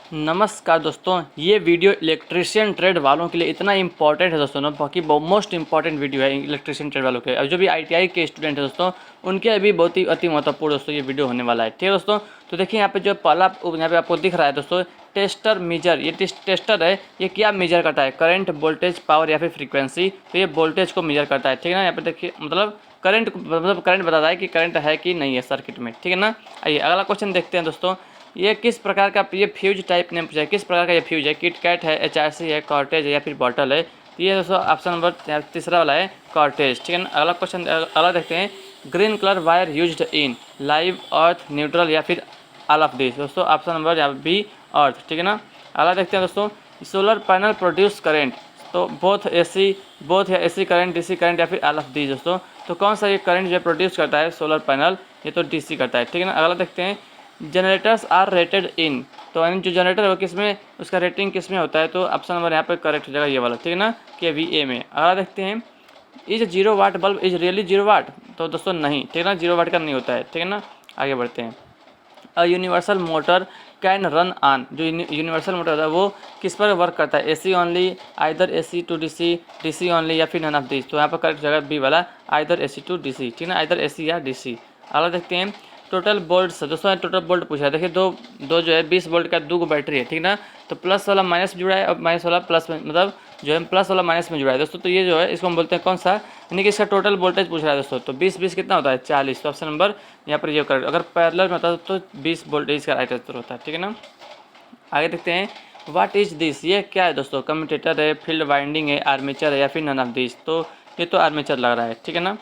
नमस्कार दोस्तों, ये वीडियो इलेक्ट्रिशियन ट्रेड वालों के लिए इतना इंपॉर्टेंट है दोस्तों ना, बाकी मोस्ट इंपॉर्टेंट वीडियो है इलेक्ट्रिशियन ट्रेड वालों के। और जो भी आईटीआई के स्टूडेंट है दोस्तों, उनके भी बहुत ही अति महत्वपूर्ण दोस्तों ये वीडियो होने वाला है। ठीक है दोस्तों, तो देखिए यहाँ पे जो पहला यहाँ पे आपको दिख रहा है दोस्तों, टेस्टर मेजर। ये टेस्टर है, ये क्या मेजर करता है? करंट, वोल्टेज, पावर या फिर फ्रीक्वेंसी। तो ये वोल्टेज को मेजर करता है। ठीक है ना, यहाँ पे देखिए मतलब करंट बताता है कि करंट है कि नहीं है सर्किट में। ठीक है ना। आइए अगला क्वेश्चन देखते हैं दोस्तों। ये किस प्रकार का ये फ्यूज टाइप ने पूछा है, किस प्रकार का ये फ्यूज है? किट कैट है, एचआरसी है, कॉर्टेज है या फिर बॉटल है? तो ये दोस्तों ऑप्शन नंबर तीसरा वाला है, कॉर्टेज। ठीक है ना। अगला क्वेश्चन अगला देखते हैं। ग्रीन कलर वायर यूज्ड इन लाइव, अर्थ, न्यूट्रल या फिर ऑल ऑफ दिस? दोस्तों ऑप्शन नंबर यहाँ बी, अर्थ। ठीक है ना। अगला देखते हैं दोस्तों। सोलर पैनल प्रोड्यूस करेंट, तो बोथ या एसी करंट, डीसी करंट या फिर ऑल ऑफ दिस? दोस्तों तो कौन सा ये करंट जो प्रोड्यूस करता है सोलर पैनल? ये तो डीसी करता है। ठीक है ना। अगला देखते हैं। जनरेटर्स आर रेटेड इन, तो यानी जो जनरेटर है वो किस में, उसका रेटिंग किस में होता है? तो ऑप्शन नंबर यहाँ पे करेक्ट हो जाएगा ये वाला। ठीक है ना, कि VA में। अगला देखते हैं। Is 0 watt bulb is really 0 watt? तो दोस्तों नहीं, ठीक है ना, 0 वाट का नहीं होता है। ठीक है ना। आगे बढ़ते हैं। A universal motor can run on, जो यूनिवर्सल मोटर होता है वो किस पर वर्क करता है? AC only, either AC to DC only या फिर नन ऑफ दिस? तो यहाँ पर करेक्ट जगह बी वाला, आइदर AC टू DC। ठीक है ना, आइदर AC या DC। अगला देखते हैं। टोटल बोल्ट दोस्तों, टोटल बोल्ट पूछा है। देखिए दो जो है 20 वोल्ट का 2 बैटरी है। ठीक ना, तो प्लस वाला माइनस में जुड़ा है और माइनस वाला प्लस में, मतलब जो है प्लस वाला माइनस में जुड़ा है दोस्तों। तो ये जो है इसको हम बोलते हैं कौन सा, यानी कि इसका टोटल वोल्टेज पूछ रहा है दोस्तों। तो 20 कितना होता है? 40। तो ऑप्शन नंबर यहाँ पर ये करेक्ट। अगर पैरेलल में होता है तो 20 वोल्टेज का राइट आंसर होता है। ठीक है ना। आगे देखते हैं। व्हाट इज दिस, ये क्या है दोस्तों? कम्यूटेटर है, फील्ड वाइंडिंग है, आर्मेचर है या फिर नन ऑफ दिस? तो ये तो आर्मेचर लग रहा है। ठीक है ना।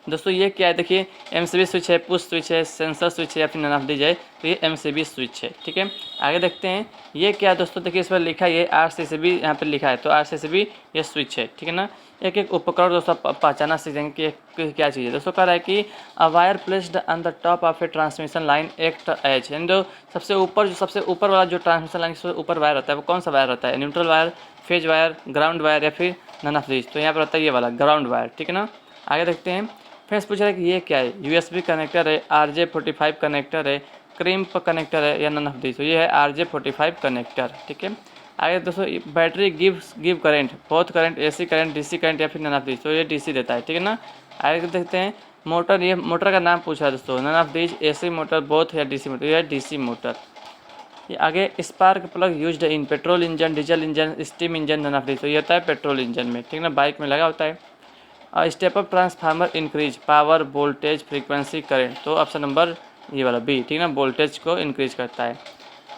दोस्तों ये क्या है? देखिए MCB स्विच है, पुश स्विच है, सेंसर स्विच है या फिर नन ऑफ दिस है? तो ये MCB स्विच है। ठीक है। आगे देखते हैं। ये क्या है दोस्तों? देखिए इस पर लिखा है ये RCCB, यहाँ पर लिखा है तो RCCB ये स्विच है। ठीक है ना। एक एक उपकरण दोस्तों पहचाना सीखेंगे कि क्या चीज़ है। दोस्तों कह रहा है कि a wire placed on the top of a transmission line act as, यानी जो सबसे ऊपर वाला जो ट्रांसमिशन लाइन से ऊपर वायर होता है वो कौन सा वायर होता है? Neutral wire, phase wire, ground wire या फिर नन ऑफ दिस? तो यहाँ पर होता है ये वाला ग्राउंड वायर। ठीक है ना। आगे देखते हैं। फ्रेंड्स पूछ रहा है कि ये क्या है? USB कनेक्टर है, RJ45 कनेक्टर है, क्रिम्प कनेक्टर है या नन ऑफ दिस? तो ये है RJ45 कनेक्टर। ठीक है। आगे दोस्तों battery give current, both current, AC current, DC current या फिर नन ऑफ दिस? तो ये DC देता है। ठीक है ना। आगे देखते हैं। मोटर, ये मोटर का नाम पूछा है दोस्तों। None of this, AC motor, both या DC मोटर? ये DC मोटर। ये आगे spark plug used in petrol engine, diesel engine, steam engine, none of this? तो ये होता है पेट्रोल इंजन में। ठीक है ना, बाइक में लगा होता है। Step up transformer increase power, voltage, frequency, current? तो ऑप्शन नंबर ये वाला बी। ठीक है ना, वोल्टेज को इंक्रीज करता है।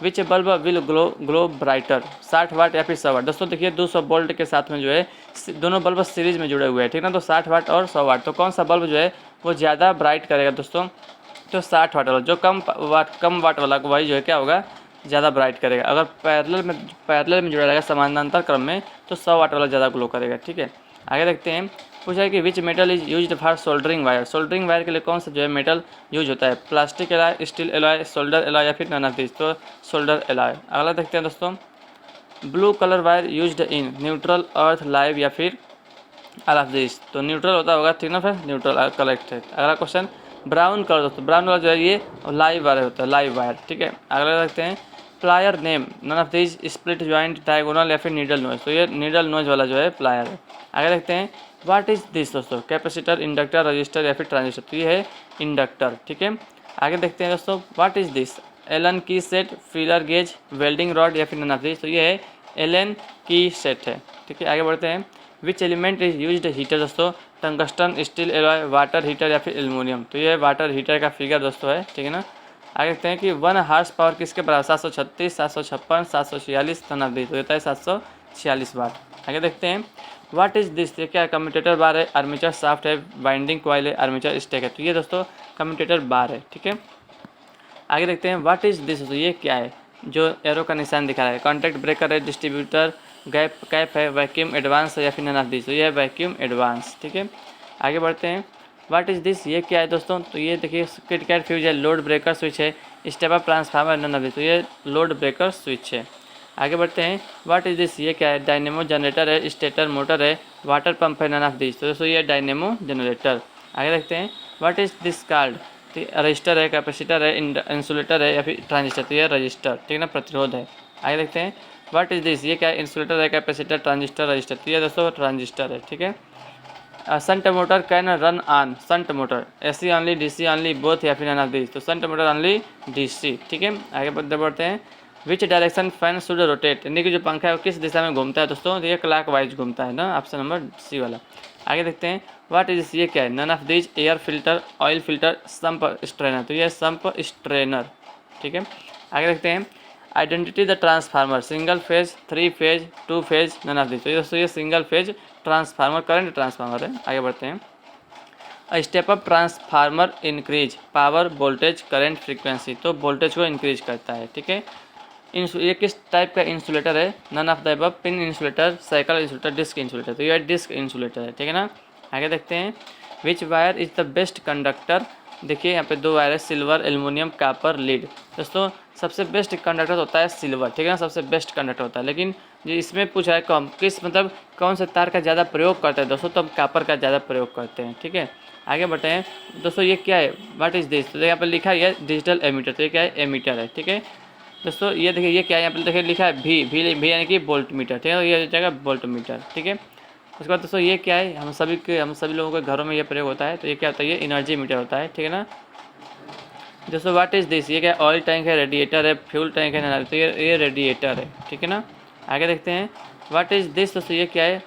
विच बल्ब विल ग्लो ब्राइटर, 60 वाट या फिर 100 वाट? दोस्तों देखिए 200 वोल्ट के साथ में जो है दोनों बल्ब सीरीज में जुड़े हुए हैं। ठीक है ना, तो 60 वाट और 100 वाट, तो कौन सा बल्ब जो है वो ज़्यादा ब्राइट करेगा दोस्तों? तो 60 वाट वाला। जो कम वाट वाला वही जो है क्या होगा, ज़्यादा ब्राइट करेगा। अगर पैरेलल में जुड़ा रहेगा समानांतर क्रम में तो 100 वाट वाला ज़्यादा ग्लो करेगा। ठीक है। आगे देखते हैं। पूछा है कि which metal is used for soldering wire? Soldering wire के लिए कौन सा जो है मेटल यूज होता है? Plastic alloy, steel alloy, solder alloy या फिर नन ऑफ दिस? तो सोल्डर एलॉय। अगला देखते हैं दोस्तों। Blue colour wire used in neutral, earth, live या फिर ऑल ऑफ दिस? तो न्यूट्रल होता होगा। ठीक ना, फिर न्यूट्रल करेक्ट है। अगला क्वेश्चन। ब्राउन कलर दोस्तों, ब्राउन वाला जो है ये लाइव वायर होता है, लाइव वायर। ठीक है। अगला देखते हैं। Plier name, none of this, split joint, diagonal या फिर नीडल नोज? तो ये नीडल नोज वाला जो है प्लायर है। आगे देखते हैं। व्हाट इज दिस दोस्तों? कैपेसिटर, इंडक्टर, रजिस्टर या फिर ट्रांजिस्टर? तो ये है इंडक्टर। ठीक है। आगे देखते हैं दोस्तों। What is this? एलन की set, feeler gauge, welding rod या फिर नन ऑफ दिस? तो ये है एलन की सेट है। ठीक है। आगे बढ़ते हैं। Which element is used heater दोस्तों? Tungsten, steel alloy, water heater या फिर एल्यूमिनियम? तो ये वाटर हीटर का फिगर दोस्तों है। ठीक है ना। आगे देखते हैं कि 1 हार्स पावर किसके बराबर? 736, 756, 746, नन ऑफ दिस? तो होता है 746 वाट। आगे देखते हैं। What is this? ये क्या है? कम्यूटेटर बार है, आर्मेचर शाफ्ट है, वाइंडिंग कॉइल है, आर्मेचर स्टेक है? तो ये दोस्तों कम्यूटेटर बार है। ठीक है। आगे देखते हैं। व्हाट इज दिस दोस्तों? ये क्या है? जो एरो का निशान दिखा रहा है, कॉन्टैक्ट ब्रेकर है, डिस्ट्रीब्यूटर, गैप कैप है, वैक्यूम एडवांस है या फिर नन ऑफ दिस? तो ये है वैक्यूम एडवांस। ठीक है। आगे बढ़ते हैं। What is this? ये क्या है दोस्तों? तो ये देखिए किट कैट फ्यूज है, लोड ब्रेकर स्विच है, step up transformer, none of this? तो ये लोड ब्रेकर स्विच है। आगे बढ़ते हैं। What is this? ये क्या है? डायनेमो जनरेटर है, स्टेटर मोटर है, वाटर पंप है, नन ऑफ दिस? तो दोस्तों ये डायनेमो जनरेटर। आगे देखते हैं। What is this called? तो रजिस्टर है, कैपेसिटर है, इंसुलेटर है या फिर ट्रांजिस्टर। तो ये रजिस्टर, ठीक है ना, प्रतिरोध है। आगे देखते हैं व्हाट इज दिस, ये क्या है, इंसुलेटर है, कैपेसिटर, ट्रांजिस्टर, रजिस्टर। तो ये दोस्तों ट्रांजिस्टर है, ठीक है। Shunt motor can run on, shunt motor AC only, DC only, both या फिर नन ऑफ दिस। तो शंट मोटर ऑनली डीसी, ठीक है। आगे बढ़ते हैं which direction fan should rotate, यानी कि जो पंखा है वो किस दिशा में घूमता है दोस्तों, तो ये क्लॉक वाइज घूमता है ना, ऑप्शन नंबर सी वाला। आगे देखते हैं व्हाट इज, ये क्या है, none of this, air filter, oil filter, sump strainer. तो ये सम्प स्ट्रेनर, ठीक है। आगे देखते हैं identity the transformer, single phase, 3 phase, 2 phase, none of this. तो दोस्तों ये single phase transformer, current transformer है। आगे बढ़ते हैं step up transformer increase power, voltage, current, frequency. तो वोल्टेज को इंक्रीज करता है, ठीक है। ये किस टाइप का इंसुलेटर है, none of the above, pin insulator, cycle insulator, disc insulator. तो ये डिस्क इंसुलेटर है, ठीक है ना। आगे देखते हैं which wire is the best conductor. देखिए यहाँ पे 2 वायर है, सिल्वर, एल्युमिनियम, कॉपर, लीड। दोस्तों सबसे बेस्ट कंडक्टर होता है सिल्वर, ठीक है ना, सबसे बेस्ट कंडक्टर होता है। लेकिन जो इसमें पूछा है कम किस मतलब कौन से तार का ज़्यादा प्रयोग करते हैं दोस्तों, तो हम कॉपर का ज़्यादा प्रयोग करते हैं, ठीक है। आगे बढ़ते हैं दोस्तों, ये क्या है, व्हाट इज दिस। तो यहाँ पर लिखा है डिजिटल एमीटर। तो ये क्या है, एमीटर है, ठीक है। दोस्तों ये देखिए ये क्या है, यहाँ पे देखिए लिखा है भी यानी कि वोल्ट मीटर, ठीक है। ये जाएगा वोल्ट मीटर, ठीक है। उसके बाद दोस्तों ये क्या है, हम सभी लोगों के घरों में ये प्रयोग होता है। तो ये क्या होता है, ये एनर्जी मीटर होता है, ठीक है ना। दोस्तों व्हाट इज दिस, ये क्या, ऑयल टैंक है, रेडिएटर है, फ्यूल टैंक है, तो ये रेडिएटर है, ठीक है ना। आगे देखते हैं व्हाट इज दिस। दोस्तों ये क्या है,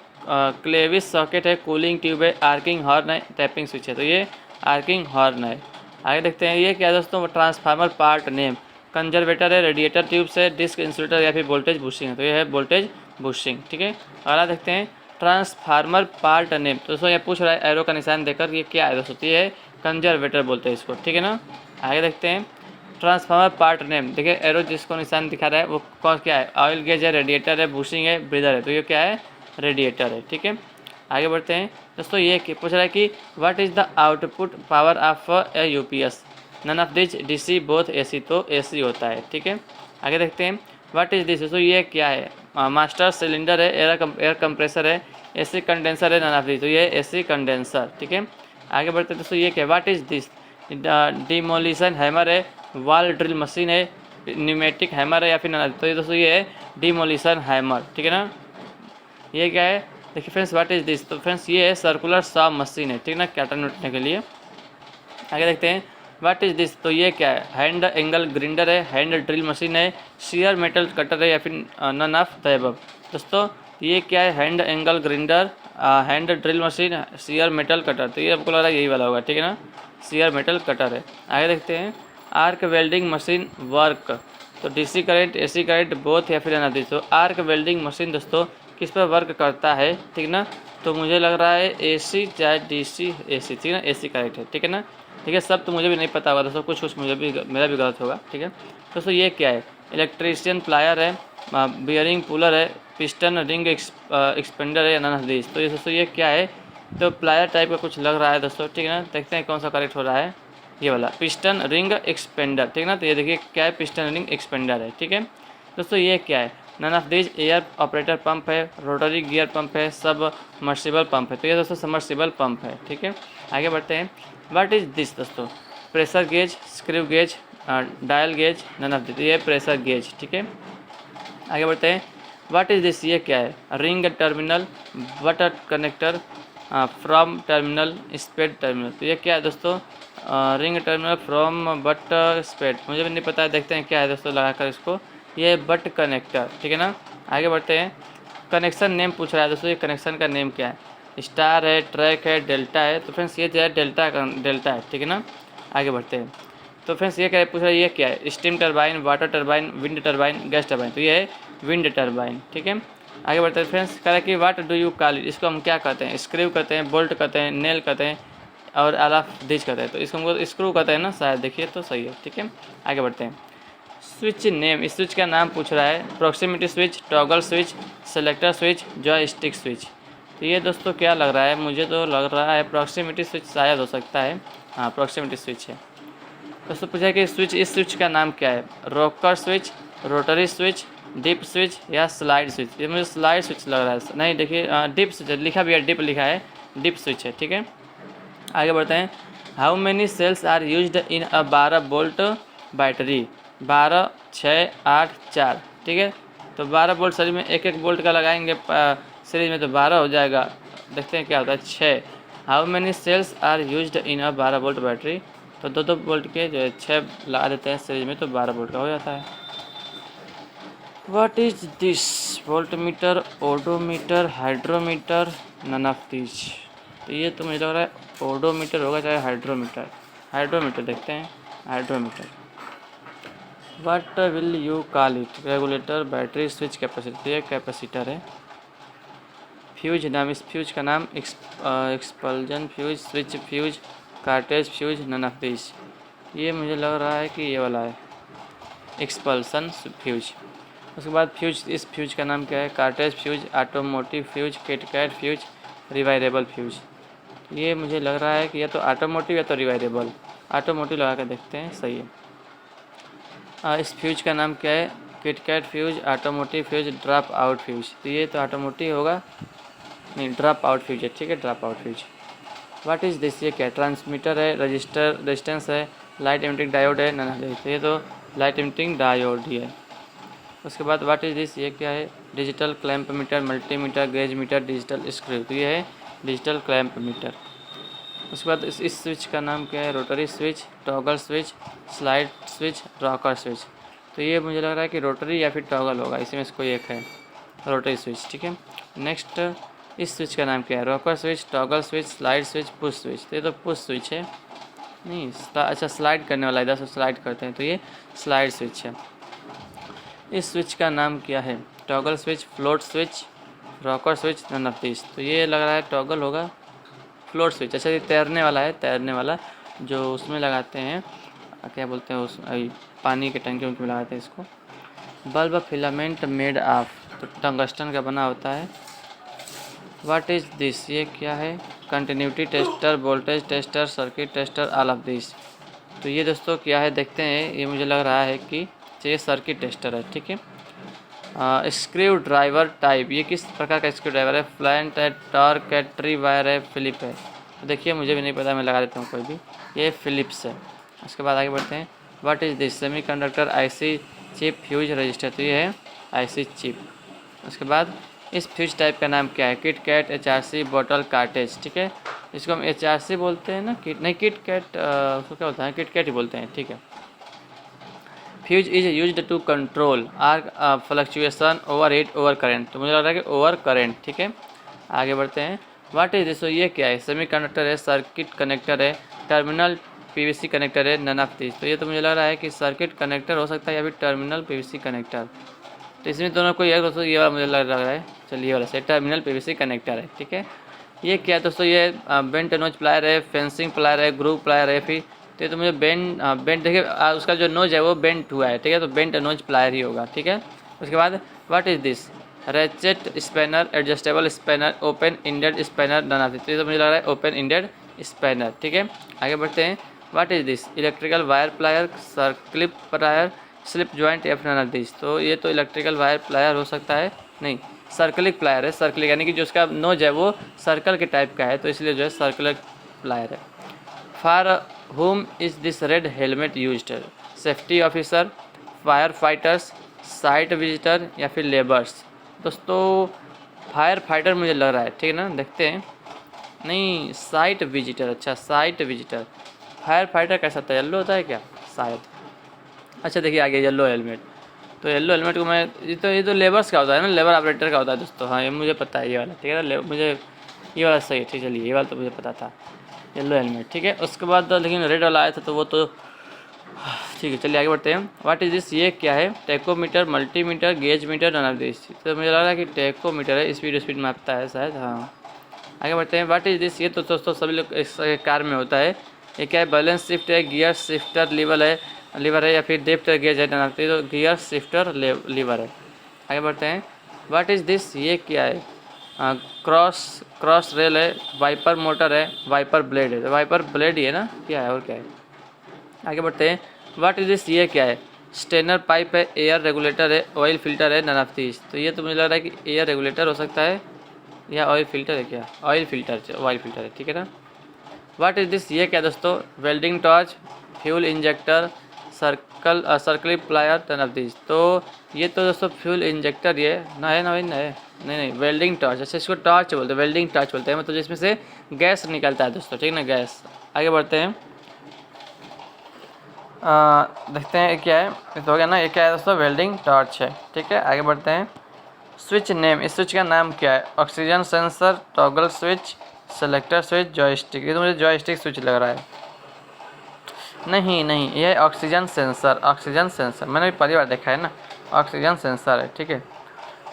क्लेविस सॉकेट है, कूलिंग ट्यूब है, आर्किंग हॉर्न है, टैपिंग स्विच है। तो ये आर्किंग हॉर्न है। आगे देखते हैं ये क्या है दोस्तों, ट्रांसफार्मर पार्ट नेम, कंजर्वेटर है, रेडिएटर ट्यूब्स है, डिस्क इंसुलेटर या फिर वोल्टेज बुशिंग है। तो ये है वोल्टेज बुशिंग, ठीक है। अगला देखते हैं ट्रांसफार्मर पार्ट नेम। तो दोस्तों ये पूछ रहा है एरो का निशान देकर, ये क्या है दोस्तों, तो ये है कंजर्वेटर बोलते हैं इसको, ठीक है ना। आगे देखते हैं ट्रांसफार्मर पार्ट नेम, देखिए एरो जिसको निशान दिखा रहा है वो कौन क्या है, ऑयल गेज है, रेडिएटर है, बुशिंग है, ब्रीदर है। तो ये क्या है, रेडिएटर है, ठीक है। आगे बढ़ते हैं दोस्तों, ये पूछ रहा है कि what is the output power of a UPS, none of this, DC, both AC. तो एसी होता है, ठीक है। आगे देखते हैं व्हाट इज दिस। दोस्तों ये क्या है, मास्टर सिलेंडर है, एयर कंप्रेसर है, एसी कंडेंसर है, नन ऑफ दिस। तो ये एसी कंडेंसर, ठीक है। आगे बढ़ते हैं दोस्तों, ये क्या है, what is this, demolition hammer है, वॉल ड्रिल मशीन है, न्यूमेटिक हैमर है या फिर नन। तो ये दोस्तों ये है डिमोलिशन हैमर, ठीक है ना। ये क्या है, देखिए फ्रेंड्स व्हाट इज दिस। तो फ्रेंड्स ये है सर्कुलर सॉ मशीन है, ठीक है ना, कैटन उठने के लिए। आगे देखते हैं व्हाट इज दिस। तो ये क्या है, हैंड एंगल ग्रिंडर है, हैंड ड्रिल मशीन है, शेयर मेटल कटर है या फिर नन ऑफ द अबव। दोस्तों ये क्या है, hand angle grinder, hand drill machine, share metal cutter. तो ये आपको लग रहा है यही वाला होगा, ठीक है ना, शेयर मेटल कटर है। आगे देखते हैं आर्क वेल्डिंग मशीन वर्क। तो DC current, AC current, both या फिर नन ऑफ दिस। तो आर्क वेल्डिंग मशीन दोस्तों किस पर वर्क करता है, ठीक ना। तो मुझे लग रहा है एसी चाहे डीसी, एसी, ठीक है ना, एसी करेक्ट है, ठीक है ना। ठीक है, सब तो मुझे भी नहीं पता होगा दोस्तों, कुछ मुझे भी, मेरा भी गलत होगा, ठीक है। दोस्तों ये क्या है, इलेक्ट्रीशियन प्लायर है, बियरिंग पुलर है, पिस्टन रिंग एक्सपेंडर है, नन ऑफ दिस। तो ये दोस्तों ये क्या है, तो प्लायर टाइप का कुछ लग रहा है दोस्तों, ठीक है ना। देखते हैं कौन सा करेक्ट हो रहा है, ये वाला पिस्टन रिंग एक्सपेंडर, ठीक है ना। तो ये देखिए क्या है, पिस्टन रिंग एक्सपेंडर है, ठीक है। दोस्तों ये क्या है, none of this, air operator pump है, रोटरी गियर पंप है, सब मर्सिबल पंप है। तो ये दोस्तों सबमर्सिबल पंप है, ठीक है। आगे बढ़ते हैं व्हाट इज दिस। दोस्तों pressure gauge, screw gauge, dial gauge, none of this. ये प्रेशर गेज, ठीक है। आगे बढ़ते हैं व्हाट इज दिस, ये क्या है, ring terminal, butter connector, from terminal, spade terminal. तो ये क्या है दोस्तों, ring terminal, from, butt, spade. मुझे भी नहीं पता है, देखते हैं क्या है दोस्तों लगाकर इसको, ये बट कनेक्टर, ठीक है ना। आगे बढ़ते हैं कनेक्शन नेम पूछ रहा है दोस्तों, ये कनेक्शन का नेम क्या है, स्टार है, ट्रैक है, डेल्टा है। तो फ्रेंड्स ये जो है डेल्टा है, ठीक है ना। आगे बढ़ते हैं तो फ्रेंड्स ये क्या पूछ रहा है, ये क्या है, steam turbine, water turbine, wind turbine, gas turbine. तो ये है विंड टरबाइन, ठीक है। आगे बढ़ते हैं फ्रेंड्स, कह रहा है कि what do you call it, इसको हम क्या कहते हैं, स्क्रू कहते हैं, बोल्ट कहते हैं, नेल कहते हैं और ऑल ऑफ दिस कहते हैं। तो इसको हमको स्क्रू कहते हैं ना शायद, देखिए तो सही है, ठीक है। आगे बढ़ते हैं स्विच नेम, इस स्विच का नाम पूछ रहा है, proximity switch, toggle switch, selector switch, joystick switch. तो ये दोस्तों क्या लग रहा है, मुझे तो लग रहा है प्रॉक्सिमिटी स्विच शायद हो सकता है, हाँ प्रॉक्सिमिटी स्विच है। दोस्तों पूछा कि स्विच, इस स्विच का नाम क्या है, rocker switch, rotary switch, dip switch या स्लाइड स्विच। ये मुझे स्लाइड स्विच लग रहा है, नहीं देखिए डिप स्विच लिखा भी है, डिप लिखा है, डिप स्विच है, ठीक है। आगे बढ़ते हैं how many cells are used in a 12 volt battery? 12, 6, 8, 4, ठीक है। तो 12 वोल्ट सीरीज में एक एक वोल्ट का लगाएंगे सीरीज में तो 12 हो जाएगा। देखते हैं क्या होता है। 6, how many cells are used in a 12 volt battery? तो 2 वोल्ट के जो है 6 लगा देते हैं सीरीज में तो 12 वोल्ट का हो जाता है। What is this? Voltmeter, odometer, hydrometer, none of this. तो ये तो मुझे लग रहा है ओडोमीटर होगा चाहे हाइड्रोमीटर। हाइड्रोमीटर देखते हैं। Hydrometer. What will you call it? Regulator, battery, switch, capacitor. ये कैपेसिटर है। फ्यूज, नाम इस फ्यूज का नाम expulsion fuse, switch fuse, cartridge fuse, none of this. ये मुझे लग रहा है कि ये वाला है, एक्सपल्सन फ्यूज। उसके बाद फ्यूज, इस फ्यूज का नाम क्या है? Cartridge fuse, automotive fuse, KitKat fuse, rewirable fuse. ये मुझे लग रहा है कि या तो ऑटोमोटिव या तो रिवायरेबल। ऑटोमोटिव लगा कर देखते हैं, सही है। इस फ्यूज का नाम क्या है? KitKat fuse, automotive fuse, drop out fuse. तो ये तो ऑटोमोटिव होगा, नहीं ड्रॉप आउट फ्यूज है, ठीक है, drop out fuse. What is this? ये क्या? ट्रांसमीटर है, रजिस्टर, रेजिस्टेंस है, लाइट इमिटिंग डायोड है, ना तो ये तो लाइट इमिटिंग डायोड ही है। उसके बाद व्हाट इज़ दिस? ये क्या है? Digital clamp meter, multimeter, gauge meter, digital screw. तो ये है डिजिटल क्लैंप मीटर। उसके बाद इस स्विच का नाम क्या है? Rotary switch, toggle switch, slide switch, rocker switch. तो ये मुझे लग रहा है कि रोटरी या फिर टॉगल होगा, इसमें से कोई एक है, रोटरी स्विच, ठीक है। नेक्स्ट, इस स्विच का नाम क्या है? Rocker switch, toggle switch, slide switch, push switch. तो ये तो पुश स्विच है, नहीं अच्छा स्लाइड करने वाला, इधर से स्लाइड करते हैं तो ये स्लाइड स्विच है। इस स्विच का नाम क्या है? Toggle switch, float switch, rocker switch, none of this. तो ये लग रहा है टॉगल होगा, फ्लोट स्विच। अच्छा ये तैरने वाला है, तैरने वाला जो उसमें लगाते हैं, क्या बोलते हैं उस पानी के टंकी उनके में लगाते हैं इसको। बल्ब फिलामेंट मेड ऑफ, तो टंगस्टन का बना होता है। What is this? ये क्या है? Continuity tester, voltage tester, circuit tester, all of this. तो ये दोस्तों क्या है देखते हैं। ये मुझे लग रहा है कि ये सर्किट टेस्टर है, ठीक है। स्क्रू ड्राइवर टाइप, ये किस प्रकार का स्क्रू ड्राइवर है? फ्लैंट है, टॉर्क है, ट्री वायर है, फिलिप है। तो देखिए मुझे भी नहीं पता, मैं लगा देता हूँ कोई भी, ये फिलिप्स है। उसके बाद आगे बढ़ते हैं। What is this? Semiconductor, IC chip, fuse, register. तो ये है आईसी चिप। उसके बाद इस फ्यूज टाइप का नाम क्या है? Kit kat, HRC, bottle, cartridge, ठीक है। इसको हम एचआरसी बोलते हैं ना, किट नहीं, किट कैट उसको क्या होता है? किट कैट ही बोलते हैं, ठीक है। Fuse is used to control arc fluctuation, over heat, over current. तो मुझे लग रहा है कि ओवर करेंट, ठीक है। आगे बढ़ते हैं। What is this? ये क्या है? सेमीकंडक्टर है, सर्किट कनेक्टर है, टर्मिनल पीवीसी कनेक्टर है, नन ऑफ दिस। तो ये तो मुझे लग रहा है कि सर्किट कनेक्टर हो सकता है या फिर टर्मिनल पीवीसी कनेक्टर। तो इसमें दोनों कोई एक दोस्तों, ये वाला मुझे लग रहा है, चलिए वाला से टर्मिनल पीवीसी कनेक्टर है, ठीक है। ये क्या है दोस्तों? ये बेंट नोज प्लायर है, फेंसिंग प्लायर है, ग्रूव प्लायर है, फिर तो ये तो मुझे बेंट देखिए उसका जो नोज है वो बेंट हुआ है, ठीक है, तो बेंट नोज प्लायर ही होगा, ठीक है। उसके बाद what is this? Ratchet spanner, adjustable spanner, open ended spanner, none of this. तो ये तो मुझे लग रहा है ओपन इंडेड स्पैनर, ठीक है। आगे बढ़ते हैं। What is this? Electrical wire plier, circlip plier, slip joint, या फिर नन ऑफ दिस। तो ये तो इलेक्ट्रिकल वायर प्लायर हो सकता है, नहीं सर्कलिक प्लायर है, सर्कलिक यानी कि जो उसका नोज है वो सर्कल के टाइप का है, तो इसलिए जो है सर्कुलर प्लायर है। For home is this red helmet used? Safety officer, fire fighters, site visitor, या फिर लेबर्स। दोस्तों फायर फाइटर मुझे लग रहा है, ठीक है ना, देखते हैं। नहीं साइट विजिटर, अच्छा साइट विजिटर। फायर फाइटर कैसा होता है? येल्लो होता है क्या शायद? अच्छा देखिए आगे येल्लो हेलमेट। तो येल्लो हेलमेट को मैं ये तो लेबर्स का होता है ना, लेबर ऑपरेटर का होता है दोस्तों। हाँ ये मुझे पता है, ये वाला ठीक है ना, मुझे ये वाला सही है, ठीक चलिए ये वाला तो मुझे पता था, येल्लो हेलमेट, ठीक है। उसके बाद लेकिन रेड वाला आया था तो वो तो ठीक है, चलिए आगे बढ़ते हैं। What is this? ये क्या है? Tachometer, multimeter, gauge meter, none of this. तो मुझे लग रहा है कि टेकोमीटर है, स्पीड मापता है शायद, हाँ। आगे बढ़ते हैं। What is this? ये तो दोस्तों सभी लोग इस कार में होता है। ये क्या है? बैलेंस शिफ्ट है, गियर शिफ्टर लीवर है, या फिर डेप्थ गेज है, नन ऑफ दिस। तो गियर शिफ्टर लीवर है। आगे बढ़ते हैं। What is this? ये क्या है? क्रॉस रेल है, वाइपर मोटर है, वाइपर ब्लेड है। तो वाइपर ब्लेड ही है ना, क्या है और क्या है? आगे बढ़ते हैं। What is this? ये क्या है? स्टेनर पाइप है, एयर रेगुलेटर है, ऑयल फिल्टर है, नन ऑफ दिस। तो ये तो मुझे लग रहा है कि एयर रेगुलेटर हो सकता है या ऑयल फिल्टर है, क्या ऑयल फिल्टर है, ठीक है ना। व्हाट इज़ दिस, ये क्या दोस्तों, welding torch, fuel injector, circle plier, turn off this. तो ये तो दोस्तों फ्यूल इंजेक्टर ये ना है ना भाई, ना है, नहीं वेल्डिंग टॉर्च, जैसे इसको टॉर्च बोलते हैं, वेल्डिंग टॉर्च बोलते हैं, मतलब जिसमें से गैस निकलता है दोस्तों, ठीक है ना, गैस। आगे बढ़ते हैं, देखते हैं क्या है, ये तो हो गया ना, ये क्या है दोस्तों, वेल्डिंग टॉर्च है, ठीक है। आगे बढ़ते हैं, स्विच नेम, इस स्विच का नाम क्या है, oxygen sensor, toggle switch, selector switch, joystick. ये तो मुझे जॉयस्टिक स्विच लग रहा है, नहीं ये ऑक्सीजन सेंसर, ऑक्सीजन सेंसर मैंने भी पहली बार देखा है ना, ऑक्सीजन सेंसर है, ठीक है।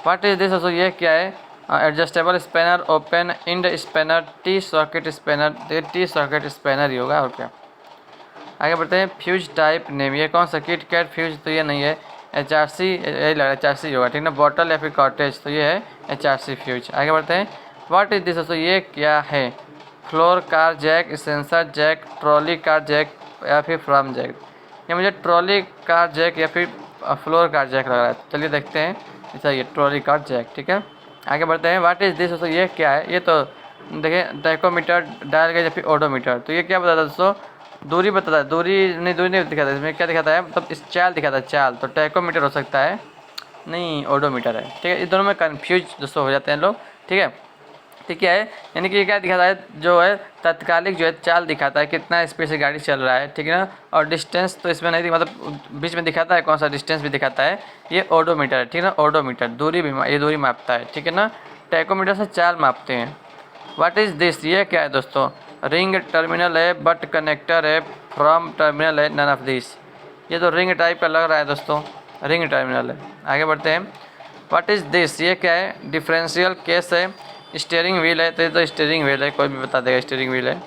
व्हाट इज दिस दोस्तों, ये क्या है, adjustable spanner, open end spanner, T socket spanner, ये टी सॉकेट स्पैनर ही होगा और क्या। आगे बढ़ते हैं, फ्यूज टाइप नेम, ये कौन सा, किट कैट फ्यूज तो ये नहीं है, HRC यही लग रहा है, HRC होगा, ठीक ना, बॉटल या फिर कॉटेज तो ये है HRC फ्यूज। आगे बढ़ते हैं, व्हाट इज दिस दोस्तों, ये क्या है, floor car jack, sensor jack, trolley car jack या फिर फ्रॉम जैक। ये मुझे ट्रॉली कार जैक या फिर फ्लोर कार जैक लग रहा है, चलिए देखते हैं, ऐसा ये ट्रॉली कार जैक, ठीक है। आगे बढ़ते हैं, व्हाट इज दिस दोस्तों, ये क्या है, ये तो देखिए टैकोमीटर, डायल गेज या फिर ओडोमीटर। तो ये क्या बताता है दोस्तों, दूरी बताता है, दूरी नहीं दिखाता है, इसमें क्या दिखाता है, मतलब इस चाल दिखाता है, चाल। तो टैकोमीटर हो सकता है, नहीं ओडोमीटर है, ठीक है। इस दोनों में कन्फ्यूज दोस्तों हो जाते हैं लोग, ठीक है। ठीक है, यानी कि ये क्या दिखाता है, जो है तत्कालिक जो है चाल दिखाता है, कितना स्पीड से गाड़ी चल रहा है, ठीक है ना। और डिस्टेंस तो इसमें नहीं, मतलब बीच में दिखाता है कौन सा डिस्टेंस भी दिखाता है, ये ओडोमीटर है, ठीक है ना, ओडोमीटर दूरी भी, ये दूरी मापता है, ठीक है ना। टैकोमीटर से चाल मापते हैं। व्हाट इज़ दिस, ये क्या है दोस्तों, रिंग टर्मिनल है, बट कनेक्टर है, फ्रॉम टर्मिनल है, नन ऑफ दिस। ये तो रिंग टाइप का लग रहा है दोस्तों, रिंग टर्मिनल है। आगे बढ़ते हैं, व्हाट इज़ दिस, ये क्या है, डिफरेंशियल केस है, स्टीयरिंग व्हील है, तो ये तो स्टीयरिंग व्हील है, कोई भी बता देगा स्टीयरिंग व्हील है।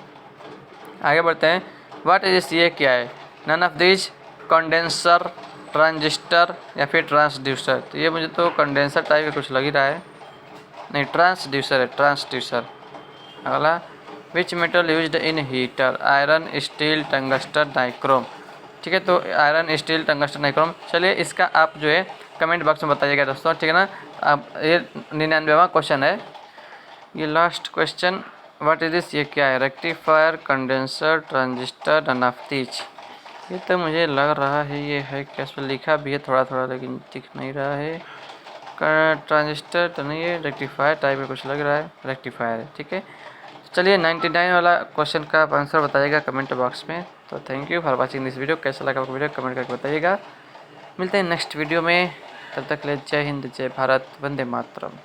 आगे बढ़ते हैं, व्हाट इज दिस, ये क्या है, none of this, condenser, transistor या फिर ट्रांसड्यूसर। तो ये मुझे तो कंडेंसर टाइप का कुछ लग ही रहा है, नहीं ट्रांसड्यूसर है, ट्रांसड्यूसर। अगला, which metal used in heater, iron, steel, tungsten, nichrome. ठीक है, तो आयरन, स्टील, टंगस्टन, नाइक्रोम। चलिए इसका आप जो है कमेंट बॉक्स में बताइएगा दोस्तों, ठीक है ना। अब ये 99वां क्वेश्चन है, ये last question, what is this, ये क्या है, rectifier, condenser, transistor, none of this. ये तो मुझे लग रहा है ये है, क्या इस पर लिखा भी है थोड़ा थोड़ा लेकिन दिख नहीं रहा है। ट्रांजिस्टर तो नहीं है, रेक्टिफायर टाइप में कुछ लग रहा है, रेक्टिफायर है, ठीक है। चलिए 99 वाला क्वेश्चन का आंसर बताइएगा कमेंट बॉक्स में। तो thank you for watching this video, कैसा लगा आपको वीडियो कमेंट करके बताइएगा। मिलते हैं नेक्स्ट वीडियो में, तब तक के लिए जय हिंद, जय भारत, वंदे मातरम।